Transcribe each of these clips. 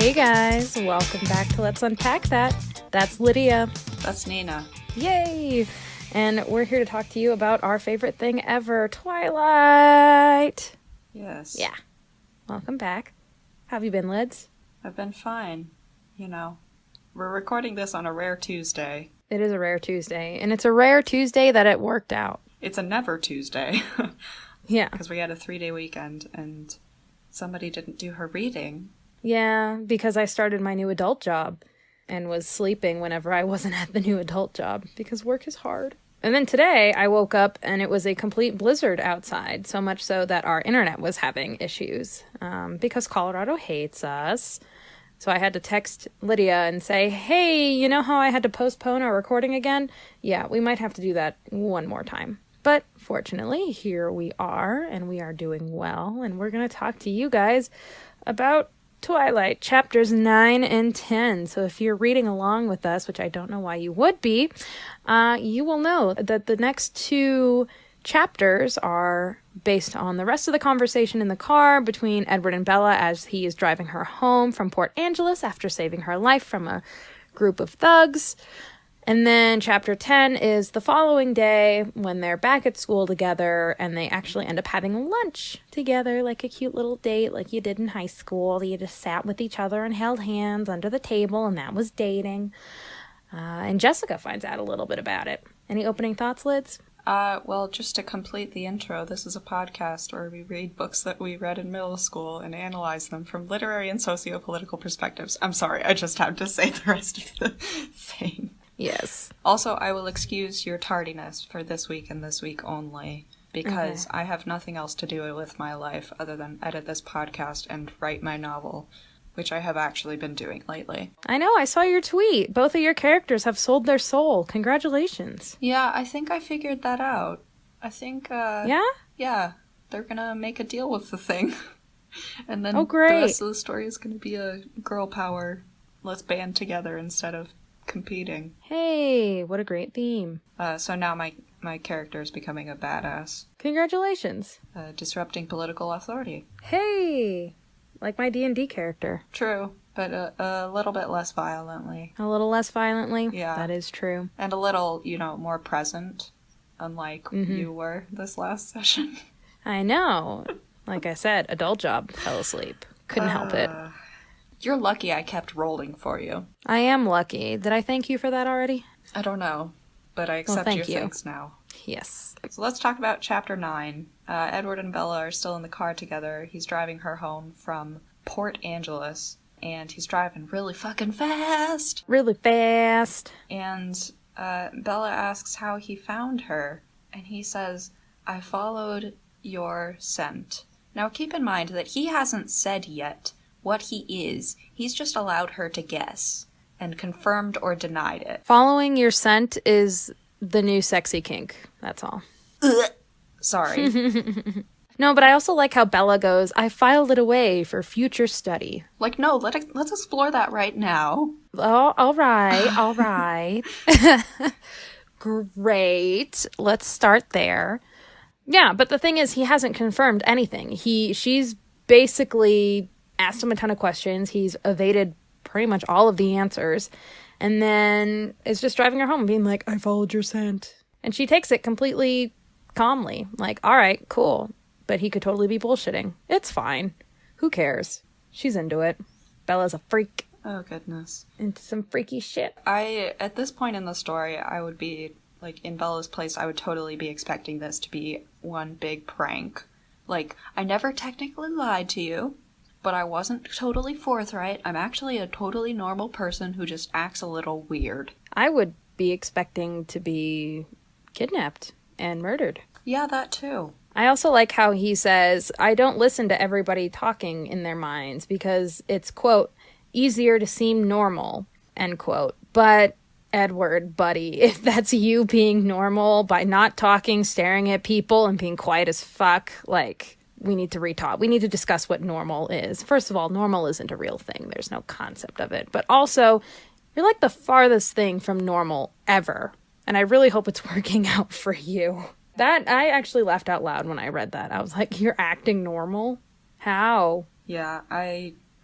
Hey guys, welcome back to Let's Unpack That. That's Lydia. That's Nina. Yay! And we're here to talk to you about our favorite thing ever, Twilight. Yes. Yeah. Welcome back. How have you been, Lids? I've been fine. You know, we're recording this on a rare Tuesday. It is a rare Tuesday, and it's a rare Tuesday that it worked out. It's a never Tuesday. Yeah. Because we had a 3-day weekend, and somebody didn't do her reading. Yeah, because I started my new adult job and was sleeping whenever I wasn't at the new adult job because work is hard. And then today I woke up and it was a complete blizzard outside, so much so that our internet was having issues because Colorado hates us. So I had to text Lydia and say, hey, you know how I had to postpone our recording again? Yeah, we might have to do that one more time. But fortunately, here we are, and we are doing well, and we're going to talk to you guys about Twilight, chapters 9 and 10. So if you're reading along with us, which I don't know why you would be, you will know that the next two chapters are based on the rest of the conversation in the car between Edward and Bella as he is driving her home from Port Angeles after saving her life from a group of thugs. And then chapter 10 is the following day when they're back at school together and they actually end up having lunch together, like a cute little date like you did in high school. You just sat with each other and held hands under the table, and that was dating. And Jessica finds out a little bit about it. Any opening thoughts, Lids? Well, just to complete the intro, this is a podcast where we read books that we read in middle school and analyze them from literary and socio-political perspectives. I'm sorry, I just had to say the rest of the thing. Yes. Also, I will excuse your tardiness for this week and this week only, because I have nothing else to do with my life other than edit this podcast and write my novel, which I have actually been doing lately. I know, I saw your tweet. Both of your characters have sold their soul. Congratulations. Yeah, I think I figured that out. I think, Yeah? Yeah, they're gonna make a deal with the thing. And then Oh, great. the rest of the story is gonna be a girl power, let's band together instead of competing. Hey, what a great theme. So now my character is becoming a badass. Congratulations. Disrupting political authority. Hey, like my D&D character. True, but a little bit less violently. A little less violently? Yeah. That is true. And a little, more present, unlike you were this last session. I know. Like I said, adult job, fell asleep. Couldn't help it. You're lucky I kept rolling for you. I am lucky. Did I thank you for that already? I don't know, but I accept thank your you. thanks now. Yes. So let's talk about chapter 9. Edward and Bella are still in the car together. He's driving her home from Port Angeles, and he's driving really fucking fast. Really fast. And Bella asks how he found her, and he says, I followed your scent. Now keep in mind that he hasn't said yet what he is. He's just allowed her to guess and confirmed or denied it. Following your scent is the new sexy kink. That's all. Ugh. Sorry. No, but I also like how Bella goes, I filed it away for future study. Like, no, let's explore that right now. Oh, all right, all right. Great. Let's start there. Yeah, but the thing is, he hasn't confirmed anything. She's basically asked him a ton of questions. He's evaded pretty much all of the answers. And then is just driving her home being like, I followed your scent. And she takes it completely calmly. Like, all right, cool. But he could totally be bullshitting. It's fine. Who cares? She's into it. Bella's a freak. Oh, goodness. Into some freaky shit. At this point in the story, I would be, like, in Bella's place, I would totally be expecting this to be one big prank. Like, I never technically lied to you, but I wasn't totally forthright. I'm actually a totally normal person who just acts a little weird. I would be expecting to be kidnapped and murdered. Yeah, that too. I also like how he says, I don't listen to everybody talking in their minds because it's, quote, easier to seem normal, end quote. But, Edward, buddy, if that's you being normal by not talking, staring at people, and being quiet as fuck, like, we need to retalk. We need to discuss what normal is. First of all, normal isn't a real thing. There's no concept of it. But also, you're like the farthest thing from normal ever. And I really hope it's working out for you. That, I actually laughed out loud when I read that. I was like, you're acting normal? How? Yeah,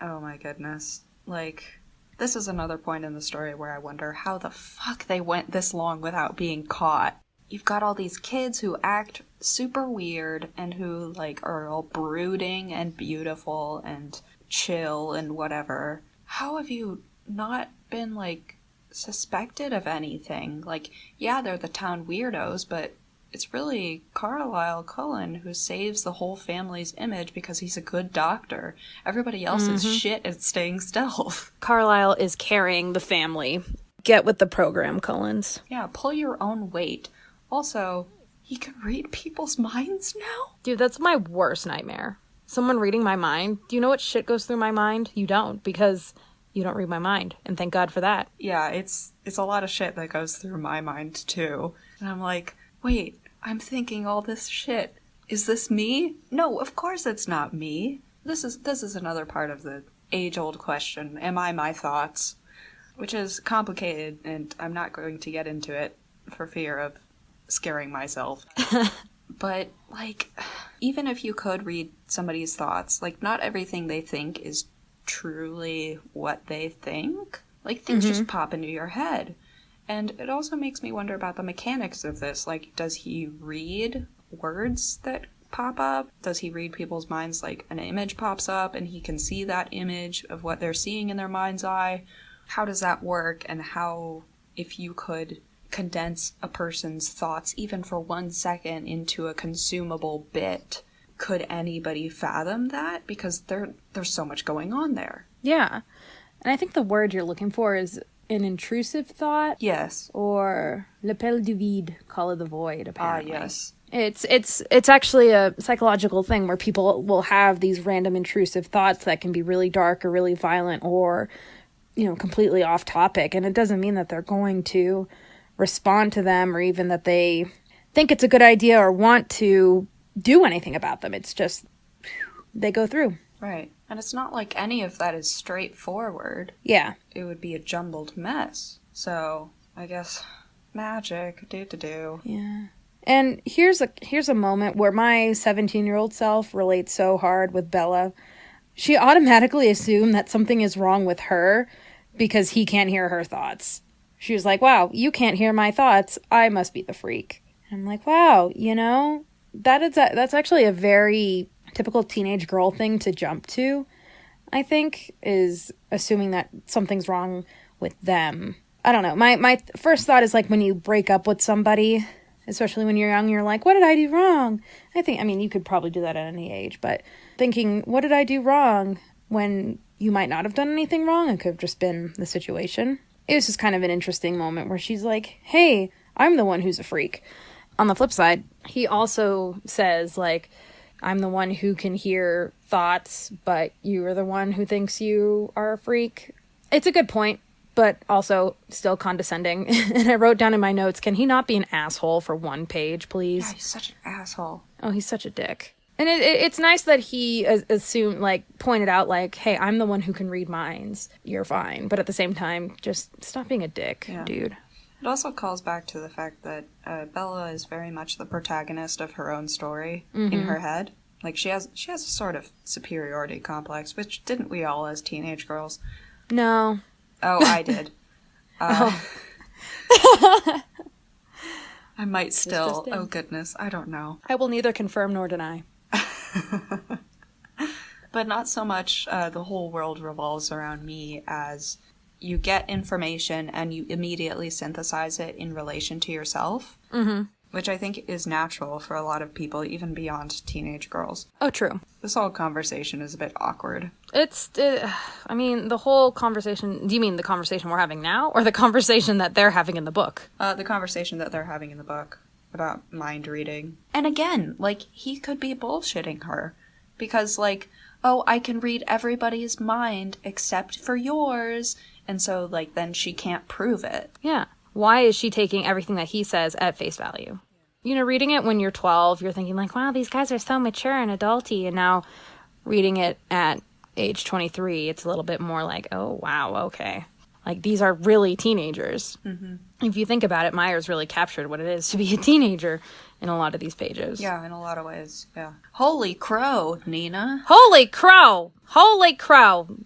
oh my goodness. like, this is another point in the story where I wonder how the fuck they went this long without being caught. You've got all these kids who act super weird and who, like, are all brooding and beautiful and chill and whatever. How have you not been, like, suspected of anything? Like, yeah, they're the town weirdos, but it's really Carlisle Cullen who saves the whole family's image because he's a good doctor. Everybody else is shit at staying stealth. Carlisle is carrying the family. Get with the program, Cullens. Yeah, pull your own weight. Also, he can read people's minds now? Dude, that's my worst nightmare. Someone reading my mind. Do you know what shit goes through my mind? You don't, because you don't read my mind. And thank God for that. Yeah, it's a lot of shit that goes through my mind, too. And I'm like, wait, I'm thinking all this shit. Is this me? No, of course it's not me. This is another part of the age-old question. Am I my thoughts? Which is complicated, and I'm not going to get into it for fear of scaring myself. But, like, even if you could read somebody's thoughts, like, not everything they think is truly what they think. Like, things just pop into your head. And it also makes me wonder about the mechanics of this. Like, does he read words that pop up? Does he read people's minds? Like, an image pops up and he can see that image of what they're seeing in their mind's eye? How does that work? And how, if you could condense a person's thoughts even for 1 second into a consumable bit, could anybody fathom that? Because there's so much going on there. Yeah. And I think the word you're looking for is an intrusive thought. Yes. Or l'appel du vide, call of the void, apparently. Yes. It's actually a psychological thing where people will have these random intrusive thoughts that can be really dark or really violent or, completely off topic. And it doesn't mean that they're going to respond to them or even that they think it's a good idea or want to do anything about them. It's just, they go through. Right. And it's not like any of that is straightforward. Yeah. It would be a jumbled mess. So, I guess, magic, do. Yeah. And here's a moment where my 17-year-old self relates so hard with Bella. She automatically assumed that something is wrong with her because he can't hear her thoughts. She was like, wow, you can't hear my thoughts. I must be the freak. And I'm like, wow, that's actually a very typical teenage girl thing to jump to, I think, is assuming that something's wrong with them. I don't know. My first thought is like when you break up with somebody, especially when you're young, you're like, what did I do wrong? You could probably do that at any age, but thinking, what did I do wrong when you might not have done anything wrong? It could have just been the situation. It was just kind of an interesting moment where she's like, hey, I'm the one who's a freak. On the flip side, he also says, like, I'm the one who can hear thoughts, but you are the one who thinks you are a freak. It's a good point, but also still condescending. And I wrote down in my notes, can he not be an asshole for one page, please? Yeah, he's such an asshole. Oh, he's such a dick. And it's nice that he pointed out, like, hey, I'm the one who can read minds. You're fine. But at the same time, just stop being a dick, dude. It also calls back to the fact that Bella is very much the protagonist of her own story in her head. Like, she has a sort of superiority complex, which didn't we all as teenage girls? No. Oh, I did. I might still. Oh, goodness. I don't know. I will neither confirm nor deny. But not so much the whole world revolves around me as you get information and you immediately synthesize it in relation to yourself, which I think is natural for a lot of people, even beyond teenage girls. Oh, true. This whole conversation is a bit awkward. The whole conversation... Do you mean the conversation we're having now, or the conversation that they're having in the book? The conversation that they're having in the book about mind reading. And again, like, he could be bullshitting her. Because, like, oh, I can read everybody's mind except for yours. And so, like, then she can't prove it. Yeah. Why is she taking everything that he says at face value? Reading it when you're 12, you're thinking, like, wow, these guys are so mature and adulty. And now reading it at age 23, it's a little bit more like, oh, wow, okay. Like, these are really teenagers. Mm-hmm. If you think about it, Meyer's really captured what it is to be a teenager in a lot of these pages. Yeah, in a lot of ways, yeah. Holy crow, Nina. Holy crow! Holy crow!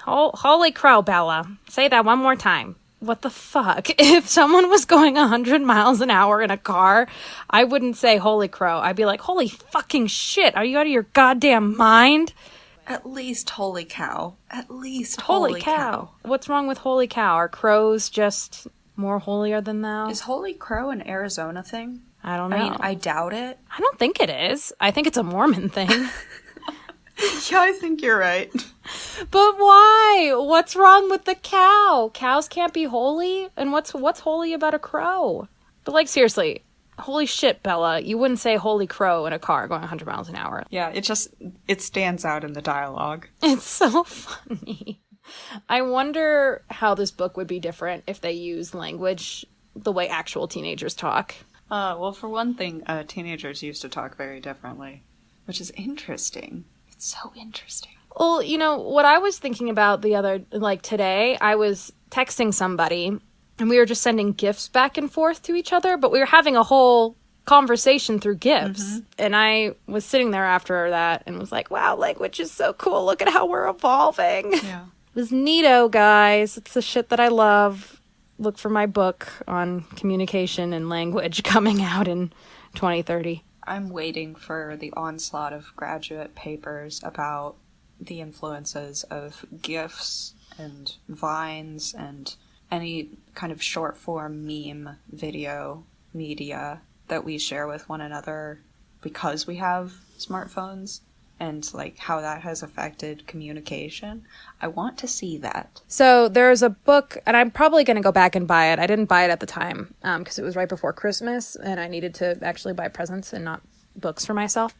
Holy crow, Bella. Say that one more time. What the fuck? If someone was going 100 miles an hour in a car, I wouldn't say holy crow. I'd be like, holy fucking shit. Are you out of your goddamn mind? At least holy cow. At least Holy cow. What's wrong with holy cow? Are crows just more holier than thou? Is holy crow an Arizona thing? I don't know. I mean, I doubt it. I don't think it is. I think it's a Mormon thing. Yeah, I think you're right. But why? What's wrong with the cow? Cows can't be holy? And what's holy about a crow? But like, seriously, holy shit, Bella. You wouldn't say holy crow in a car going 100 miles an hour. Yeah, it stands out in the dialogue. It's so funny. I wonder how this book would be different if they used language the way actual teenagers talk. Well, for one thing, teenagers used to talk very differently, which is interesting. It's so interesting. Well, you know, what I was thinking about today, I was texting somebody and we were just sending GIFs back and forth to each other, but we were having a whole conversation through GIFs. Mm-hmm. And I was sitting there after that and was like, wow, language is so cool. Look at how we're evolving. Yeah. It was neato, guys. It's the shit that I love. Look for my book on communication and language coming out in 2030. I'm waiting for the onslaught of graduate papers about the influences of GIFs and Vines and any kind of short form meme video media that we share with one another because we have smartphones, and like how that has affected communication. I want to see that. So there's a book, and I'm probably going to go back and buy it. I didn't buy it at the time because it was right before Christmas, and I needed to actually buy presents and not books for myself.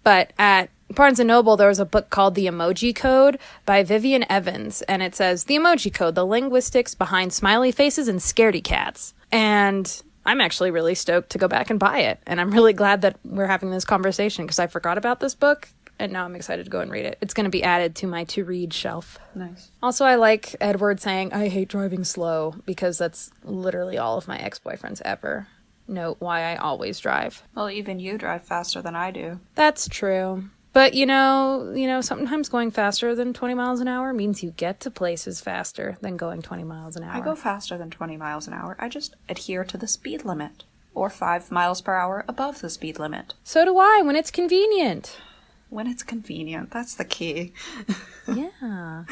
But at Barnes & Noble, there was a book called The Emoji Code by Vivian Evans, and it says, The Emoji Code, the linguistics behind smiley faces and scaredy cats. And I'm actually really stoked to go back and buy it, and I'm really glad that we're having this conversation because I forgot about this book. And now I'm excited to go and read it. It's going to be added to my to-read shelf. Nice. Also, I like Edward saying, I hate driving slow, because that's literally all of my ex-boyfriends ever note why I always drive. Well, even you drive faster than I do. That's true. But, you know, sometimes going faster than 20 miles an hour means you get to places faster than going 20 miles an hour. I go faster than 20 miles an hour. I just adhere to the speed limit. Or 5 miles per hour above the speed limit. So do I, when it's convenient. When it's convenient. That's the key. Yeah.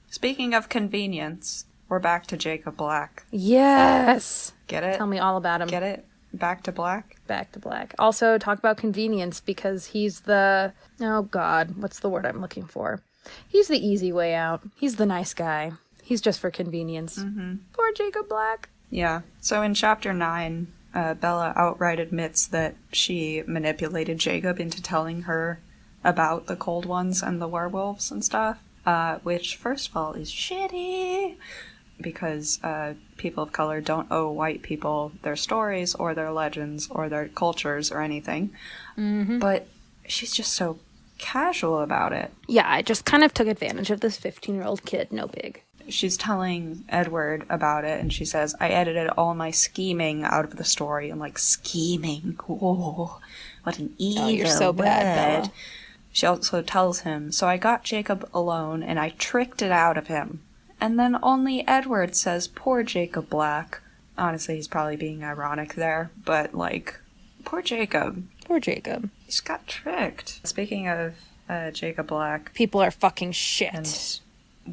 Speaking of convenience, we're back to Jacob Black. Yes. Get it? Tell me all about him. Get it? Back to Black? Back to Black. Also, talk about convenience because he's the... Oh, God. What's the word I'm looking for? He's the easy way out. He's the nice guy. He's just for convenience. Mm-hmm. Poor Jacob Black. Yeah. So in Chapter 9, Bella outright admits that she manipulated Jacob into telling her about the cold ones and the werewolves and stuff, which, first of all, is shitty, because people of color don't owe white people their stories or their legends or their cultures or anything. Mm-hmm. But she's just so casual about it. Yeah, I just kind of took advantage of this 15-year-old kid, no big. She's telling Edward about it, and she says, I edited all my scheming out of the story. And like, scheming? Oh, what an evil you're so word. bad, Bella. She also tells him, so I got Jacob alone, and I tricked it out of him. And then only Edward says, poor Jacob Black. Honestly, he's probably being ironic there, but, like, poor Jacob. Poor Jacob. He's got tricked. Speaking of Jacob Black... People are fucking shit. And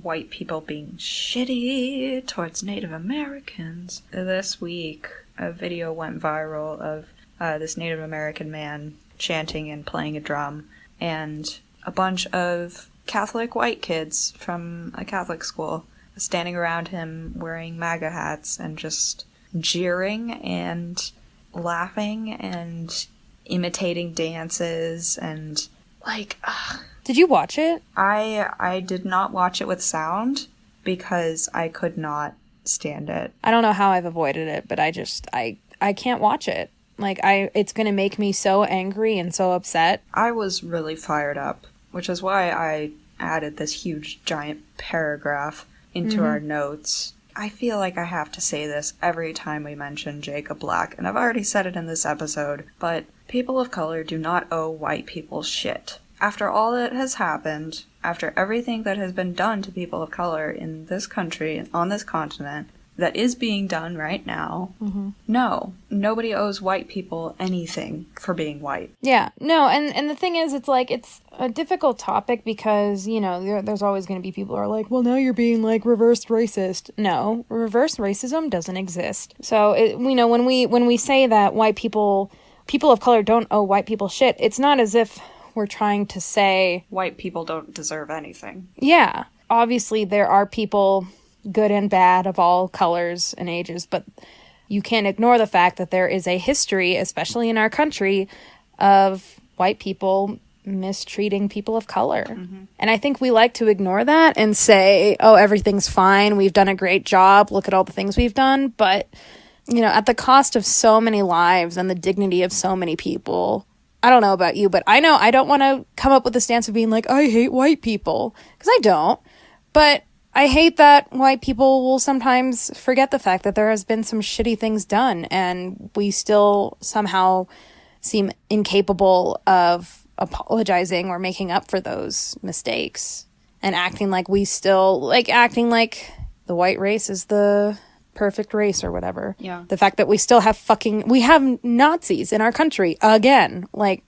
white people being shitty towards Native Americans. This week, a video went viral of this Native American man chanting and playing a drum, and a bunch of Catholic white kids from a Catholic school standing around him wearing MAGA hats and just jeering and laughing and imitating dances and like... Did you watch it? I did not watch it with sound because I could not stand it. I don't know how I've avoided it, but I can't watch it. Like, it's gonna make me so angry and so upset. I was really fired up, which is why I added this huge giant paragraph into our notes. I feel like I have to say this every time we mention Jacob Black, and I've already said it in this episode, but people of color do not owe white people shit. After all that has happened, after everything that has been done to people of color in this country, on this continent, that is being done right now, no, nobody owes white people anything for being white. Yeah, no, and the thing is, it's like, it's a difficult topic because, you know, there's always going to be people who are like, well, now you're being, like, reverse racist. No, reverse racism doesn't exist. So, you know, when we say that white people of color don't owe white people shit, it's not as if we're trying to say... white people don't deserve anything. Yeah, obviously there are people... good and bad of all colors and ages, but you can't ignore the fact that there is a history, especially in our country, of white people mistreating people of color. And I think we like to ignore that and say, oh, everything's fine, we've done a great job, look at all the things we've done, but, you know, at the cost of so many lives and the dignity of so many people. I don't know about you, but I know I don't want to come up with the stance of being like, I hate white people, because I don't, but I hate that white people will sometimes forget the fact that there has been some shitty things done and we still somehow seem incapable of apologizing or making up for those mistakes and acting like acting like the white race is the perfect race or whatever. Yeah. The fact that we still have we have Nazis in our country again. Like,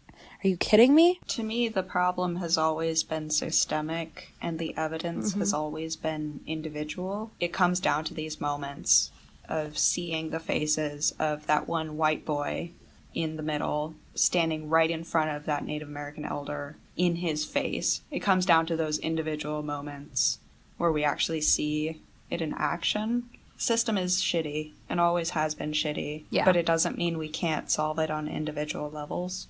are you kidding me? To me, the problem has always been systemic, and the evidence has always been individual. It comes down to these moments of seeing the faces of that one white boy in the middle, standing right in front of that Native American elder in his face. It comes down to those individual moments where we actually see it in action. System is shitty, and always has been shitty, but it doesn't mean we can't solve it on individual levels.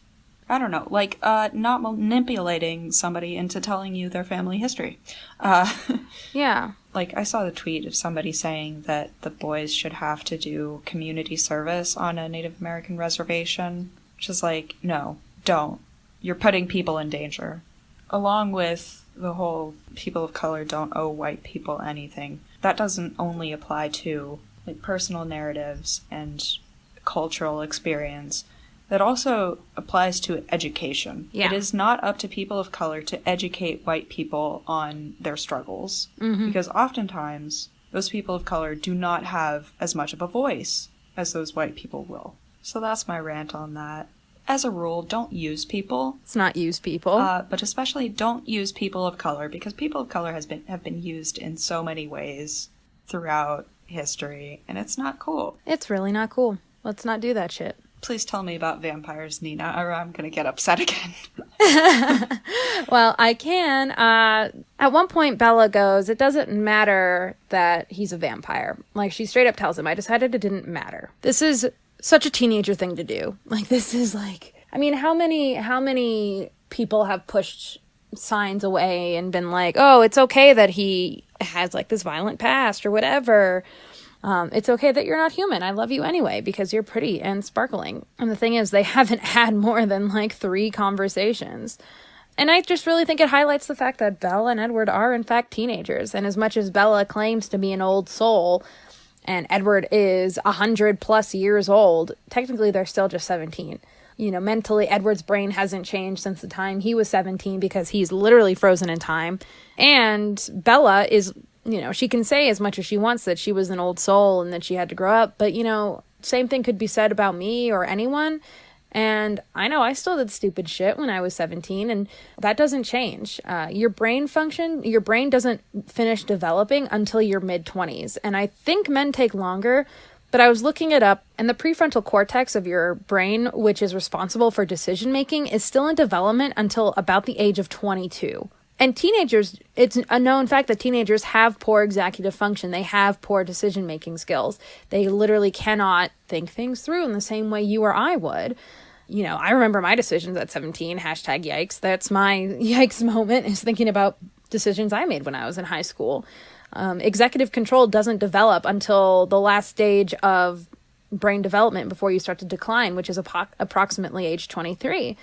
I don't know, like, not manipulating somebody into telling you their family history. Yeah. Like, I saw the tweet of somebody saying that the boys should have to do community service on a Native American reservation, which is like, no, don't. You're putting people in danger. Along with the whole people of color don't owe white people anything. That doesn't only apply to, like, personal narratives and cultural experience. That also applies to education. Yeah. It is not up to people of color to educate white people on their struggles. Because oftentimes, those people of color do not have as much of a voice as those white people will. So that's my rant on that. As a rule, don't use people. It's not use people. But especially don't use people of color, because people of color have been used in so many ways throughout history, and it's not cool. It's really not cool. Let's not do that shit. Please tell me about vampires, Nina, or I'm going to get upset again. Well, I can. At one point, Bella goes, it doesn't matter that he's a vampire. Like, she straight up tells him, I decided it didn't matter. This is such a teenager thing to do. Like, this is like, I mean, how many people have pushed signs away and been like, oh, it's okay that he has, like, this violent past or whatever. It's okay that you're not human. I love you anyway because you're pretty and sparkling. And the thing is, they haven't had more than like 3 conversations. And I just really think it highlights the fact that Bella and Edward are in fact teenagers. And as much as Bella claims to be an old soul and Edward is 100+ years old, technically they're still just 17. You know, mentally, Edward's brain hasn't changed since the time he was 17 because he's literally frozen in time. And Bella is... You know, she can say as much as she wants that she was an old soul and that she had to grow up. But, you know, same thing could be said about me or anyone. And I know I still did stupid shit when I was 17. And that doesn't change. Your brain doesn't finish developing until your mid-20s. And I think men take longer. But I was looking it up. And the prefrontal cortex of your brain, which is responsible for decision making, is still in development until about the age of 22. And teenagers, it's a known fact that teenagers have poor executive function. They have poor decision-making skills. They literally cannot think things through in the same way you or I would. You know, I remember my decisions at 17, #yikes. That's my yikes moment, is thinking about decisions I made when I was in high school. Executive control doesn't develop until the last stage of brain development before you start to decline, which is approximately age 23.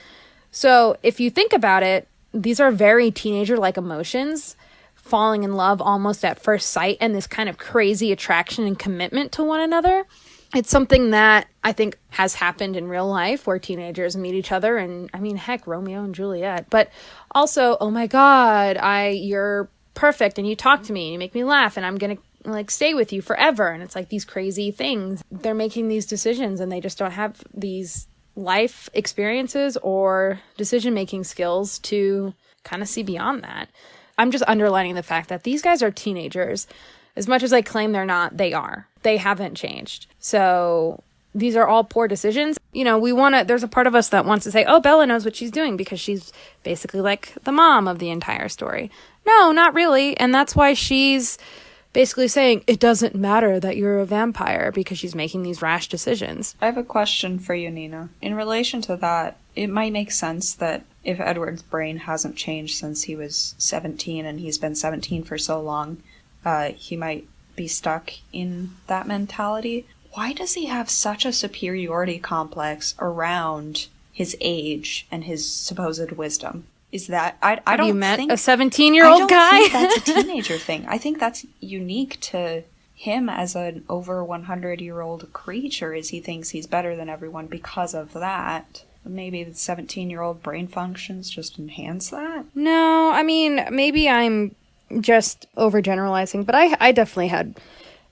So if you think about it, these are very teenager-like emotions, falling in love almost at first sight, and this kind of crazy attraction and commitment to one another. It's something that I think has happened in real life where teenagers meet each other and, I mean, heck, Romeo and Juliet. But also, oh my God, you're perfect and you talk to me and you make me laugh and I'm going to like stay with you forever. And it's like these crazy things. They're making these decisions and they just don't have these life experiences or decision-making skills to kind of see beyond that. I'm just underlining the fact that these guys are teenagers. As much as I claim they're not, they are. They haven't changed. So these are all poor decisions. You know, there's a part of us that wants to say, oh, Bella knows what she's doing because she's basically like the mom of the entire story. No, not really. And that's why she's basically saying it doesn't matter that you're a vampire because she's making these rash decisions. I have a question for you, Nina. In relation to that, it might make sense that if Edward's brain hasn't changed since he was 17 and he's been 17 for so long, he might be stuck in that mentality. Why does he have such a superiority complex around his age and his supposed wisdom? Is that I don't Have you met think a 17-year-old guy? I don't think that's a teenager thing. I think that's unique to him as an over 100-year-old creature, is he thinks he's better than everyone because of that. Maybe the 17-year-old brain functions just enhance that? No, I mean, maybe I'm just overgeneralizing, but I definitely had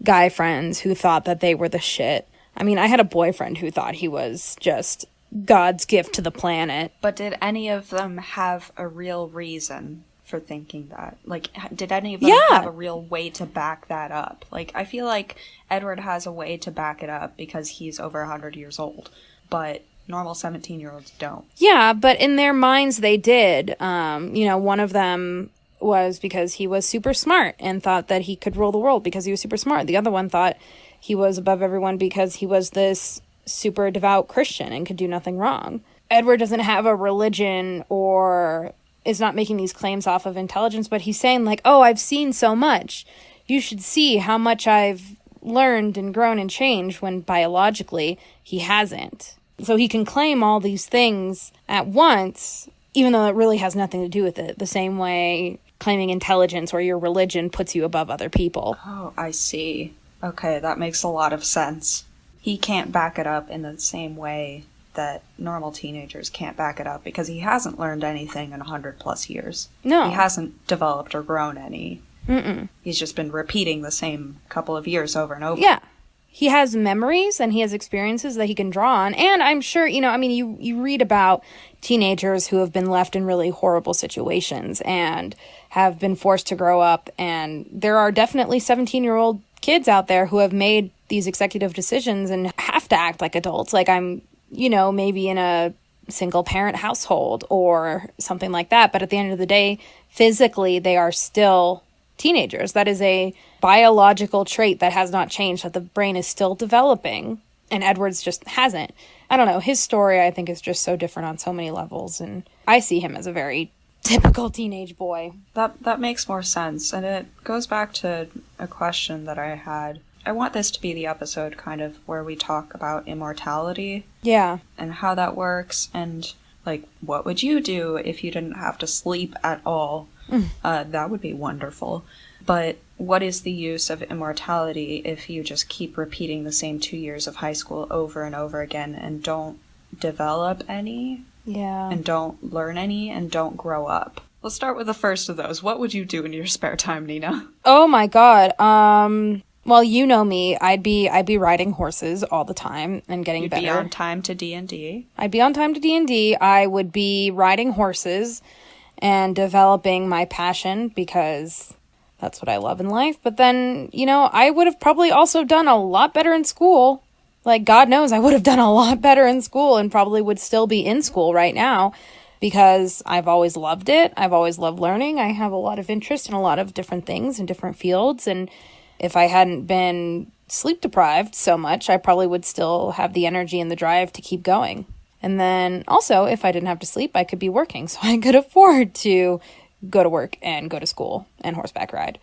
guy friends who thought that they were the shit. I mean, I had a boyfriend who thought he was just God's gift to the planet. But did any of them have a real reason for thinking that? Like, did any of them have a real way to back that up? Like, I feel like Edward has a way to back it up because he's over 100 years old, but normal 17-year-olds don't. Yeah, but in their minds they did. You know, one of them was because he was super smart and thought that he could rule the world because he was super smart. The other one thought he was above everyone because he was this super devout Christian and could do nothing wrong. Edward doesn't have a religion or is not making these claims off of intelligence, but he's saying like, oh, I've seen so much. You should see how much I've learned and grown and changed, when biologically he hasn't. So he can claim all these things at once, even though it really has nothing to do with it. The same way claiming intelligence or your religion puts you above other people. Oh, I see. Okay, that makes a lot of sense. He can't back it up in the same way that normal teenagers can't back it up because he hasn't learned anything in 100 plus years. No. He hasn't developed or grown any. Mm-mm. He's just been repeating the same couple of years over and over. Yeah. He has memories and he has experiences that he can draw on. And I'm sure, you know, I mean, you read about teenagers who have been left in really horrible situations and have been forced to grow up. And there are definitely 17-year-old kids out there who have made these executive decisions and have to act like adults. Like I'm, you know, maybe in a single parent household or something like that. But at the end of the day, physically, they are still teenagers. That is a biological trait that has not changed, that the brain is still developing, and Edward's just hasn't. I don't know. His story, I think, is just so different on so many levels, and I see him as a very typical teenage boy. That makes more sense, and it goes back to a question that I had. I want this to be the episode kind of where we talk about immortality. Yeah. And how that works, and like, what would you do if you didn't have to sleep at all? That would be wonderful. But what is the use of immortality if you just keep repeating the same 2 years of high school over and over again and don't develop any? Yeah. And don't learn any and don't grow up? Let's start with the first of those. What would you do in your spare time, Nina? Oh my God. Well, you know me. I'd be riding horses all the time and getting better. You'd be on time to D&D. I'd be on time to D&D. I would be riding horses and developing my passion because that's what I love in life. But then, you know, I would have probably also done a lot better in school. Like, God knows I would have done a lot better in school and probably would still be in school right now because I've always loved it. I've always loved learning. I have a lot of interest in a lot of different things in different fields. And if I hadn't been sleep deprived so much, I probably would still have the energy and the drive to keep going. And then also, if I didn't have to sleep, I could be working. So I could afford to go to work and go to school and horseback ride.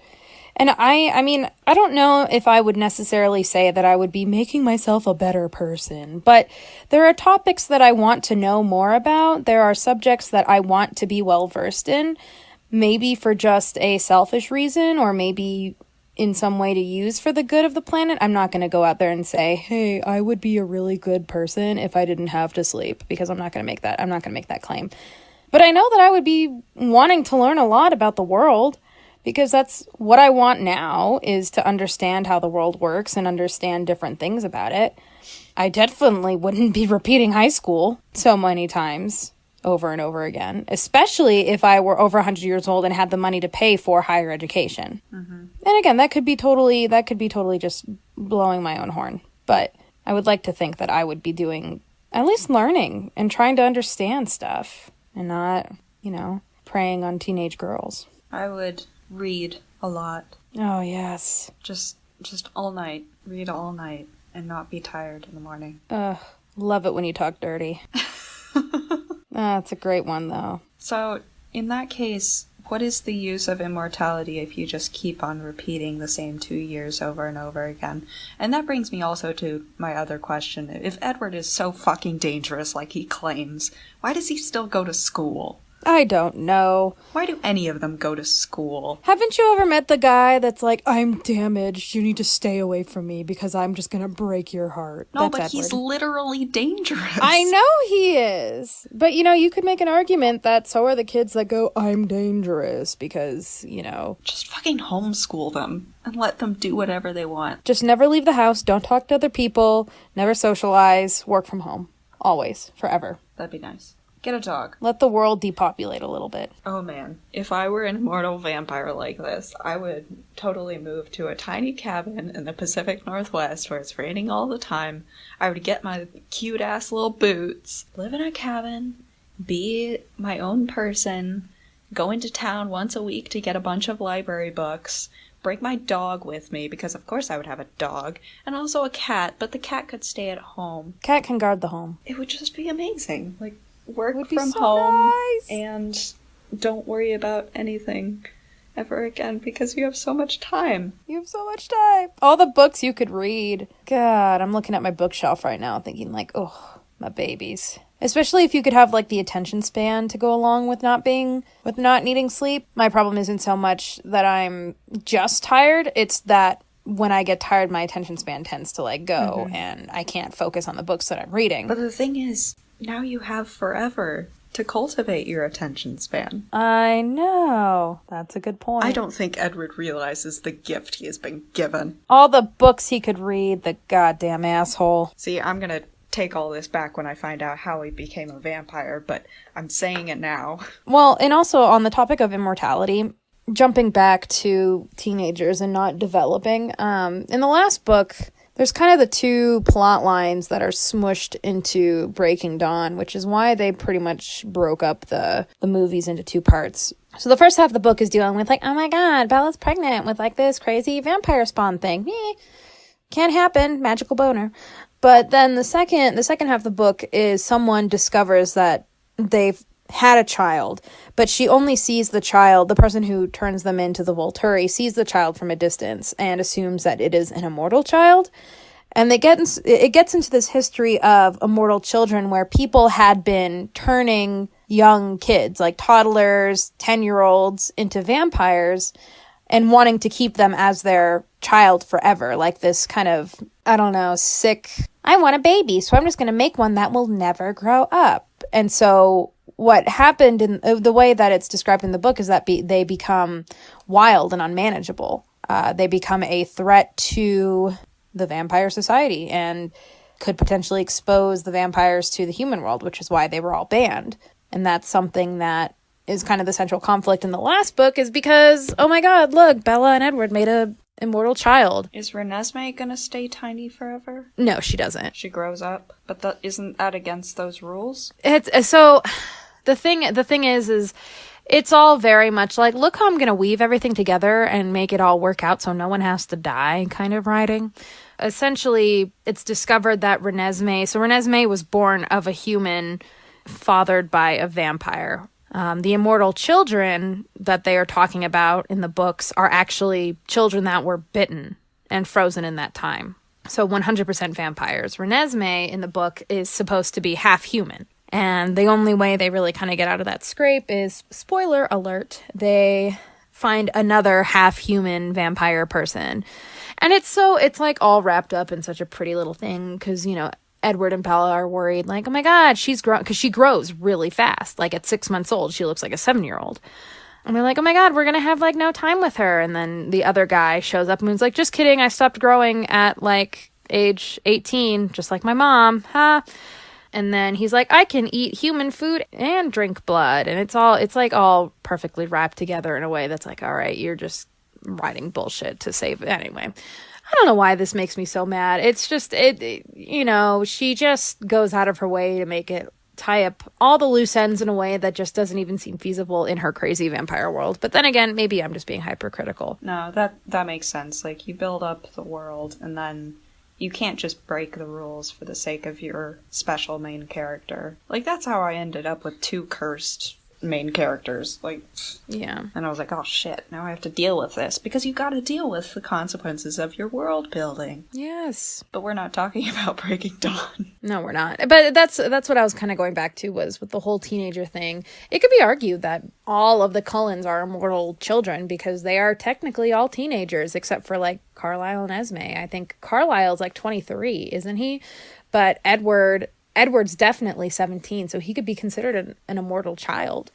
And I mean, I don't know if I would necessarily say that I would be making myself a better person, but there are topics that I want to know more about. There are subjects that I want to be well versed in, maybe for just a selfish reason, or maybe in some way to use for the good of the planet, I'm not going to go out there and say, hey, I would be a really good person if I didn't have to sleep, because I'm not going to make that claim. But I know that I would be wanting to learn a lot about the world, because that's what I want now, is to understand how the world works and understand different things about it. I definitely wouldn't be repeating high school so many times over and over again, especially if I were over 100 years old and had the money to pay for higher education. Mm-hmm. And again, that could be totally just blowing my own horn. But I would like to think that I would be doing at least learning and trying to understand stuff and not, preying on teenage girls. I would read a lot. Oh, yes. Just all night. Read all night and not be tired in the morning. Love it when you talk dirty. That's a great one, though. So, in that case, what is the use of immortality if you just keep on repeating the same 2 years over and over again? And that brings me also to my other question. If Edward is so fucking dangerous like he claims, why does he still go to school? I don't know. Why do any of them go to school? Haven't you ever met the guy that's like, I'm damaged, you need to stay away from me because I'm just gonna break your heart? No, that's but Edward. He's literally dangerous. I know he is. But, you could make an argument that so are the kids that go, I'm dangerous, because, Just fucking homeschool them and let them do whatever they want. Just never leave the house, don't talk to other people, never socialize, work from home. Always. Forever. That'd be nice. Get a dog. Let the world depopulate a little bit. Oh man. If I were an immortal vampire like this, I would totally move to a tiny cabin in the Pacific Northwest where it's raining all the time. I would get my cute ass little boots, live in a cabin, be my own person, go into town once a week to get a bunch of library books, bring my dog with me, because of course I would have a dog, and also a cat, but the cat could stay at home. Cat can guard the home. It would just be amazing. Work from home nice. And don't worry about anything ever again because you have so much time. You have so much time. All the books you could read. God, I'm looking at my bookshelf right now thinking oh, my babies. Especially if you could have the attention span to go along with not needing sleep. My problem isn't so much that I'm just tired. It's that when I get tired, my attention span tends to go, mm-hmm. and I can't focus on the books that I'm reading. But the thing is, now you have forever to cultivate your attention span. I know. That's a good point. I don't think Edward realizes the gift he has been given. All the books he could read, the goddamn asshole. See, I'm gonna take all this back when I find out how he became a vampire, but I'm saying it now. Well, and also on the topic of immortality, jumping back to teenagers and not developing, in the last book, there's kind of the two plot lines that are smushed into Breaking Dawn, which is why they pretty much broke up the movies into two parts. So the first half of the book is dealing with oh my god, Bella's pregnant with this crazy vampire spawn thing. Can't happen, magical boner. But then the second half of the book is someone discovers that they've had a child, but she only sees the child, the person who turns them into the Volturi sees the child from a distance and assumes that it is an immortal child. And it gets into this history of immortal children where people had been turning young kids, toddlers, 10-year-olds, into vampires and wanting to keep them as their child forever. This kind of, I don't know, sick, I want a baby, so I'm just going to make one that will never grow up. And so what happened in the way that it's described in the book is that they become wild and unmanageable. They become a threat to the vampire society and could potentially expose the vampires to the human world, which is why they were all banned. And that's something that is kind of the central conflict in the last book, is because, oh my god, look, Bella and Edward made a immortal child. Is Renesmee gonna stay tiny forever? No, she doesn't. She grows up, but isn't that against those rules? So the thing is it's all very much look how I'm gonna weave everything together and make it all work out so no one has to die kind of writing. Essentially, it's discovered that Renesmee was born of a human fathered by a vampire. The immortal children that they are talking about in the books are actually children that were bitten and frozen in that time. So 100% vampires. Renesmee in the book is supposed to be half human. And the only way they really kind of get out of that scrape is, spoiler alert, they find another half-human vampire person. And it's like all wrapped up in such a pretty little thing because, you know, Edward and Bella are worried, like, oh my God, she's grown, because she grows really fast. Like at 6 months old, she looks like a 7-year-old. And they're like, oh my God, we're going to have like no time with her. And then the other guy shows up and is like, just kidding. I stopped growing at like age 18, just like my mom. Huh? And then he's like, I can eat human food and drink blood. And it's like all perfectly wrapped together in a way that's like, all right, you're just writing bullshit to save it. Anyway, I don't know why this makes me so mad. It's just, you know, she just goes out of her way to make it tie up all the loose ends in a way that just doesn't even seem feasible in her crazy vampire world. But then again, maybe I'm just being hypercritical. No, that makes sense. Like, you build up the world, and then you can't just break the rules for the sake of your special main character. Like, that's how I ended up with 2 cursed main characters. Like, yeah. And I was like, oh shit, now I have to deal with this. Because you gotta deal with the consequences of your world building. Yes. But we're not talking about Breaking Dawn. No, we're not. But that's what I was kind of going back to, was with the whole teenager thing. It could be argued that all of the Cullens are immortal children because they are technically all teenagers, except for like Carlisle and Esme. I think Carlisle's like 23, isn't he? But Edward's definitely 17, so he could be considered an immortal child.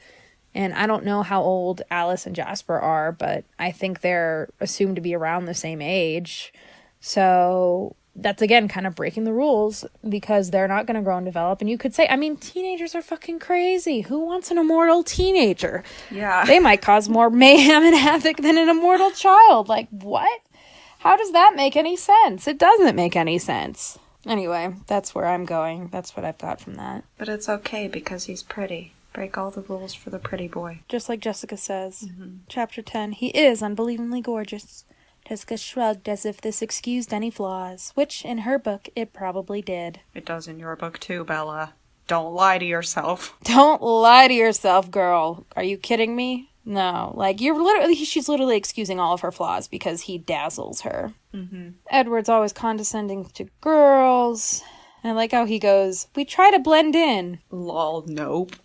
And I don't know how old Alice and Jasper are, but I think they're assumed to be around the same age. So that's, again, kind of breaking the rules because they're not going to grow and develop. And you could say, I mean, teenagers are fucking crazy. Who wants an immortal teenager? Yeah. They might cause more mayhem and havoc than an immortal child. Like, what? How does that make any sense? It doesn't make any sense. Anyway, that's where I'm going. That's what I've got from that. But it's okay because he's pretty. Break all the rules for the pretty boy. Just like Jessica says. Mm-hmm. Chapter 10, he is unbelievably gorgeous. Jessica shrugged as if this excused any flaws, which, in her book, it probably did. It does in your book too, Bella. Don't lie to yourself. Don't lie to yourself, girl. Are you kidding me? No, like, she's literally excusing all of her flaws because he dazzles her. Mm-hmm. Edward's always condescending to girls. And I like how he goes, we try to blend in. Lol, nope.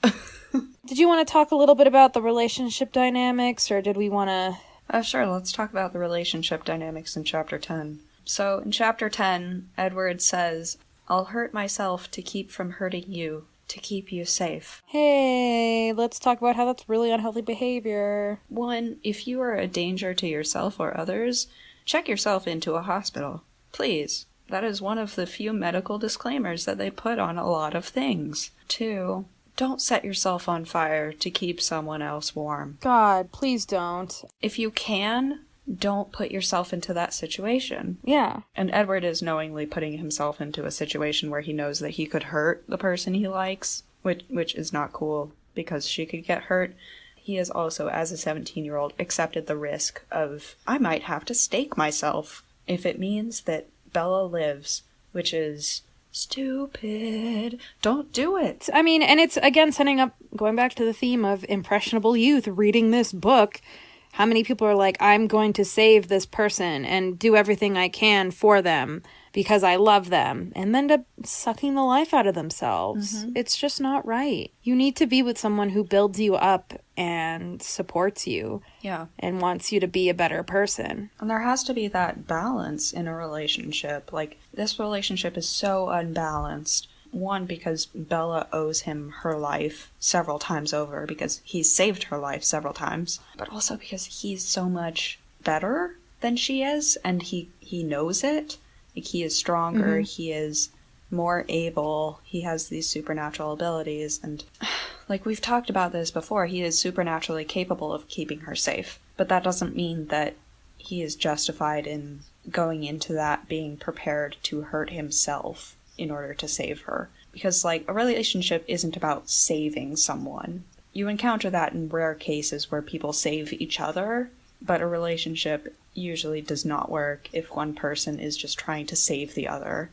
Did you want to talk a little bit about the relationship dynamics, or did we want to... Sure, let's talk about the relationship dynamics in Chapter 10. So, in Chapter 10, Edward says, I'll hurt myself to keep from hurting you. To keep you safe. Hey, let's talk about how that's really unhealthy behavior. 1, if you are a danger to yourself or others, check yourself into a hospital. Please. That is one of the few medical disclaimers that they put on a lot of things. 2, don't set yourself on fire to keep someone else warm. God, please don't. If you can, don't put yourself into that situation. Yeah. And Edward is knowingly putting himself into a situation where he knows that he could hurt the person he likes, which is not cool because she could get hurt. He has also, as a 17-year-old, accepted the risk of, I might have to stake myself if it means that Bella lives, which is stupid. Don't do it. I mean, and it's, again, setting up, going back to the theme of impressionable youth reading this book. How many people are like, I'm going to save this person and do everything I can for them because I love them, and then end up sucking the life out of themselves. Mm-hmm. It's just not right. You need to be with someone who builds you up and supports you. Yeah. And wants you to be a better person. And there has to be that balance in a relationship. Like, this relationship is so unbalanced. 1, because Bella owes him her life several times over because he's saved her life several times, but also because he's so much better than she is, and he knows it. Like, he is stronger, he is more able, he has these supernatural abilities, and like we've talked about this before, he is supernaturally capable of keeping her safe, but that doesn't mean that he is justified in going into that being prepared to hurt himself in order to save her. Because, like, a relationship isn't about saving someone. You encounter that in rare cases where people save each other, but a relationship usually does not work if one person is just trying to save the other.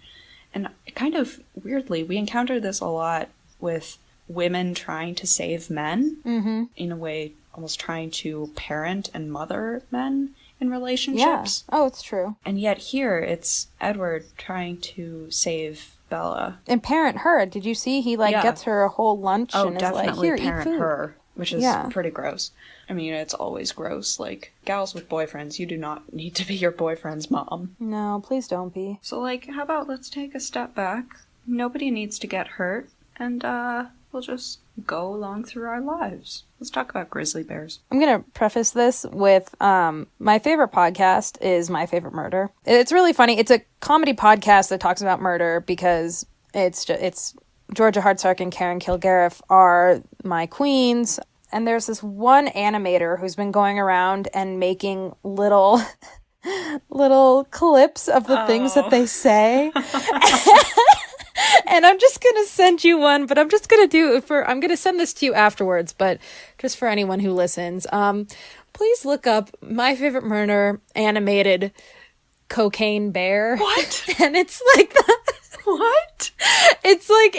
And kind of weirdly, we encounter this a lot with women trying to save men, in a way, almost trying to parent and mother men in relationships. Yeah. Oh, it's true. And yet here, it's Edward trying to save Bella. And parent her. Did you see? He, like, gets her a whole lunch and is like, here, eat food. Her. which is pretty gross. I mean, it's always gross. Like, gals with boyfriends, you do not need to be your boyfriend's mom. No, please don't be. So, like, how about let's take a step back? Nobody needs to get hurt, and we'll just go along through our lives. Let's talk about grizzly bears. I'm going to preface this with my favorite podcast is My Favorite Murder. It's really funny. It's a comedy podcast that talks about murder because it's Georgia Hardsark and Karen Kilgariff are my queens. And there's this one animator who's been going around and making little clips of the things that they say. And I'm just going to send you one, but I'm just going to I'm going to send this to you afterwards, but just for anyone who listens, please look up My Favorite Murder animated cocaine bear. What? And it's like that. What? It's like,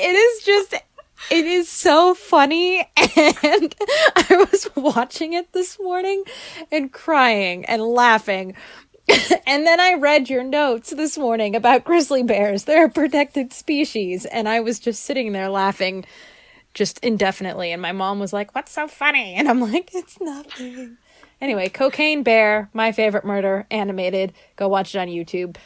it is so funny, and I was watching it this morning and crying and laughing. And then I read your notes this morning about grizzly bears. They're a protected species. And I was just sitting there laughing just indefinitely. And my mom was like, what's so funny? And I'm like, it's nothing. Anyway, Cocaine Bear, My Favorite Murder, animated. Go watch it on YouTube.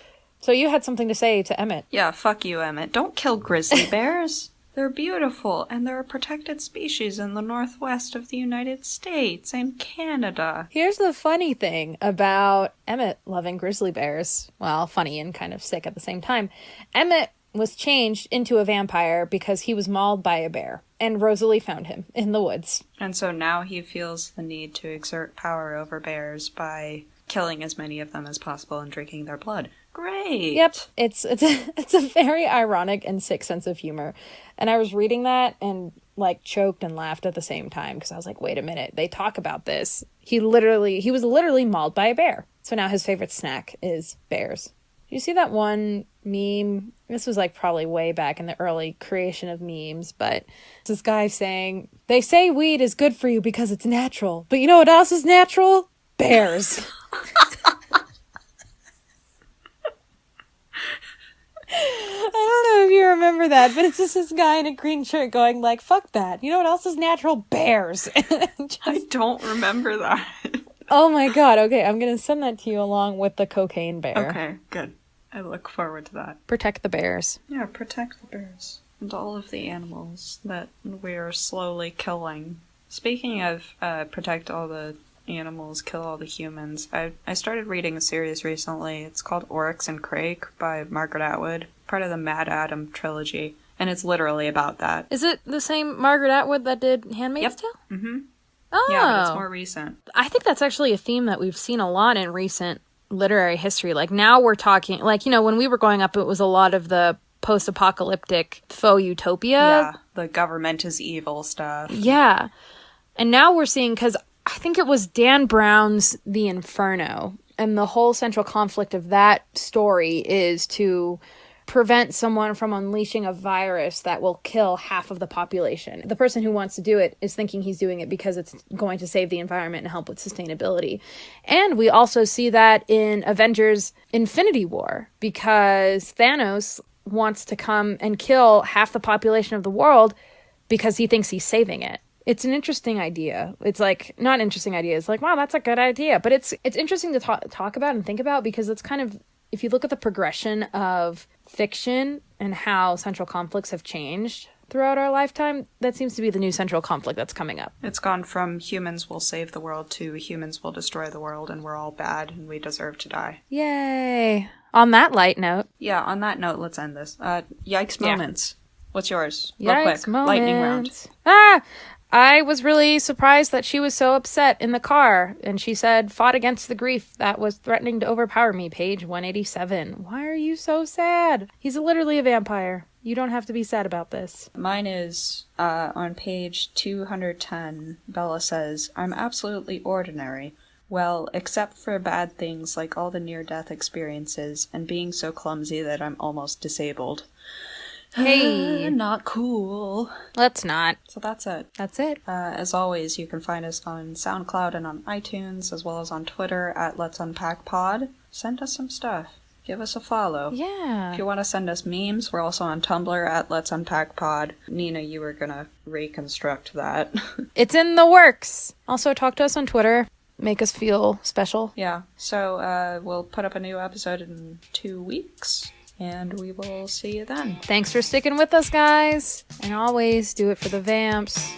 So you had something to say to Emmett. Yeah, fuck you, Emmett. Don't kill grizzly bears. They're beautiful, and they're a protected species in the northwest of the United States and Canada. Here's the funny thing about Emmett loving grizzly bears. Well, funny and kind of sick at the same time. Emmett was changed into a vampire because he was mauled by a bear, and Rosalie found him in the woods. And so now he feels the need to exert power over bears by killing as many of them as possible and drinking their blood. Great. Yep. It's a very ironic and sick sense of humor. And I was reading that and like choked and laughed at the same time because I was like, wait a minute, they talk about this. He was literally mauled by a bear. So now his favorite snack is bears. You see that one meme? This was like probably way back in the early creation of memes, but this guy saying, they say weed is good for you because it's natural. But you know what else is natural? Bears. I don't know if you remember that, but it's just this guy in a green shirt going like, fuck that. You know what else is natural? Bears. I don't remember that. Oh my god, okay, I'm gonna send that to you along with the cocaine bear. Okay, good. I look forward to that. Protect the bears. Yeah, protect the bears. And all of the animals that we're slowly killing. Speaking of protect all the animals, kill all the humans, I started reading a series recently. It's called Oryx and Crake by Margaret Atwood, part of the Mad Adam trilogy, and it's literally about that. Is it the same Margaret Atwood that did Handmaid's Tale? Mm-hmm. Oh. Yeah, but it's more recent. I think that's actually a theme that we've seen a lot in recent literary history. Like now we're talking, like, you know, when we were growing up, it was a lot of the post-apocalyptic faux utopia. Yeah, the government is evil stuff. Yeah. And now we're seeing, because I think it was Dan Brown's The Inferno, and the whole central conflict of that story is to prevent someone from unleashing a virus that will kill half of the population. The person who wants to do it is thinking he's doing it because it's going to save the environment and help with sustainability. And we also see that in Avengers Infinity War, because Thanos wants to come and kill half the population of the world because he thinks he's saving it. It's an interesting idea. It's like, not interesting idea. It's like, wow, that's a good idea. But it's interesting to talk about and think about, because it's kind of, if you look at the progression of fiction and how central conflicts have changed throughout our lifetime, that seems to be the new central conflict that's coming up. It's gone from humans will save the world to humans will destroy the world and we're all bad and we deserve to die. Yay. On that light note. Yeah, on that note, let's end this. Yikes moments. Yeah. What's yours? Yikes real quick. Moments. Lightning round. I was really surprised that she was so upset in the car, and she said, fought against the grief that was threatening to overpower me, page 187. Why are you so sad? He's literally a vampire. You don't have to be sad about this. Mine is on page 210. Bella says, I'm absolutely ordinary. Well, except for bad things like all the near-death experiences and being so clumsy that I'm almost disabled. Hey. Not cool. Let's not. So that's it. That's it. As always, you can find us on SoundCloud and on iTunes, as well as on Twitter at Let's Unpack Pod. Send us some stuff. give us a follow. Yeah. If you want to send us memes, we're also on Tumblr at Let's Unpack Pod. Nina, you were gonna reconstruct that. It's in the works. Also, talk to us on Twitter. Make us feel special. Yeah, so we'll put up a new episode in 2 weeks, and we will see you then. Thanks for sticking with us, guys. And always do it for the vamps.